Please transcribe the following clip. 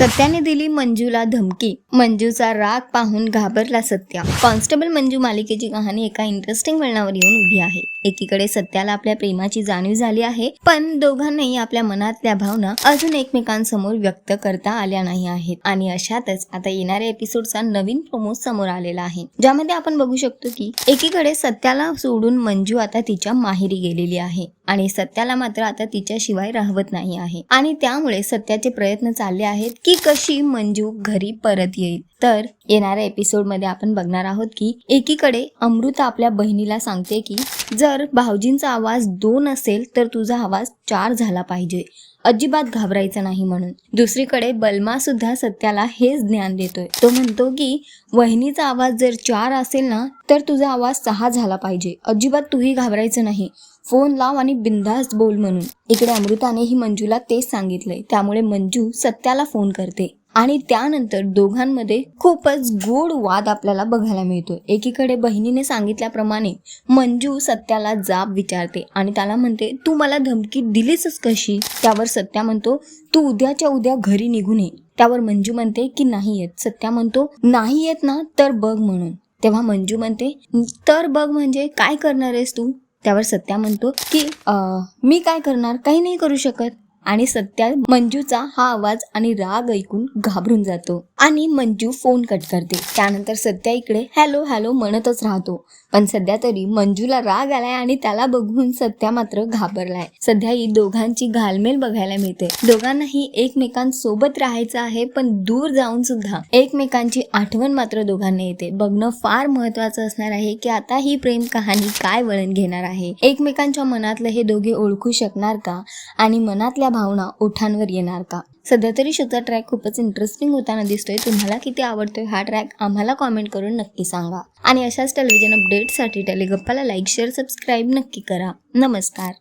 सत्याने दिली मंजूला धमकी, मंजूचा राग पाहून घाबरला सत्या। कॉन्स्टेबल मंजू मालिकेची कहाणी एका इंटरेस्टिंग वळणावर येऊन उभी आहे। एकीकडे सत्याला आपल्या प्रेमाची जाणीव झाली आहे, पण दोघांनाही आपल्या मनातल्या भावना अजून एकमेकांसमोर व्यक्त करता आल्या नाही आहेत। आणि अशातच आता येणाऱ्या एपिसोडचा नवीन प्रोमो समोर आलेला आहे, ज्यामध्ये आपण बघू शकतो की एकीकडे सत्याला सोडून मंजू आता तिच्या माहेरी गेलेली आहे आणि सत्याला मात्र आता तिच्याशिवाय राहवत नाही आहे। आणि त्यामुळे सत्याचे प्रयत्न चालले आहेत की कशी मंजू घरी परत येईल। तर येणाऱ्या एपिसोड मध्ये आपण बघणार आहोत की एकीकडे अमृता आपल्या बहिणीला सांगते की जर भाऊजींचा आवाज 2 असेल तर तुझा आवाज 4 झाला पाहिजे, अजिबात घाबरायचं नाही म्हणून। दुसरीकडे बलमा सुद्धा सत्याला हेच ज्ञान देतोय। तो म्हणतो की वहिनीचा आवाज जर 4 असेल ना तर तुझा आवाज 6 झाला पाहिजे, अजिबात तूही घाबरायचं नाही, फोन लाव आणि बिंदास बोल म्हणून। इकडे अमृताने ही मंजूला तेच सांगितलंय, त्यामुळे मंजू सत्याला फोन करते आणि त्यानंतर दोघांमध्ये खूपच गोड वाद आपल्याला बघायला मिळतो। एकीकडे बहिणीने सांगितल्याप्रमाणे मंजू सत्याला जाब विचारते आणि त्याला म्हणते तू मला धमकी दिलीच कशी। त्यावर सत्या म्हणतो तू उद्याच्या उद्या घरी निघून ये। त्यावर मंजू म्हणते की नाही येत। सत्या म्हणतो नाही येत ना तर बघ म्हणून। तेव्हा मंजू म्हणते तर बघ म्हणजे काय करणार आहेस तू। त्यावर सत्या म्हणतो की मी काय करणार, काही नाही करू शकत। आणि सत्या मंजूचा हा आवाज आणि राग ऐकून घाबरून जातो आणि मंजू फोन कट करते। त्यानंतर सत्या इकडे हॅलो हॅलो म्हणतच राहतो, पण सध्या तरी मंजूला राग आलाय आणि त्याला बघून सत्या मात्र घाबरलाय। सध्या ही दोघांची घालमेल बघायला मिळते। दोघांनाही एकमेकांसोबत राहायचं आहे, पण दूर जाऊन सुद्धा एकमेकांची आठवण मात्र दोघांना येते। बघणं फार महत्वाचं असणार आहे की आता ही प्रेम कहाणी काय वळण घेणार आहे, एकमेकांच्या मनातलं हे दोघे ओळखू शकणार का आणि मनातल्या भावना ओठांवर येणार का। सध्या तरी शोचा ट्रॅक खूपच इंटरेस्टिंग होताना दिसतोय। तुम्हाला किती आवडतोय हा ट्रॅक आम्हाला कॉमेंट करून नक्की सांगा आणि अशाच टेलिव्हिजन अपडेटसाठी टेलिगप्पाला लाईक शेअर सबस्क्राईब नक्की करा। नमस्कार।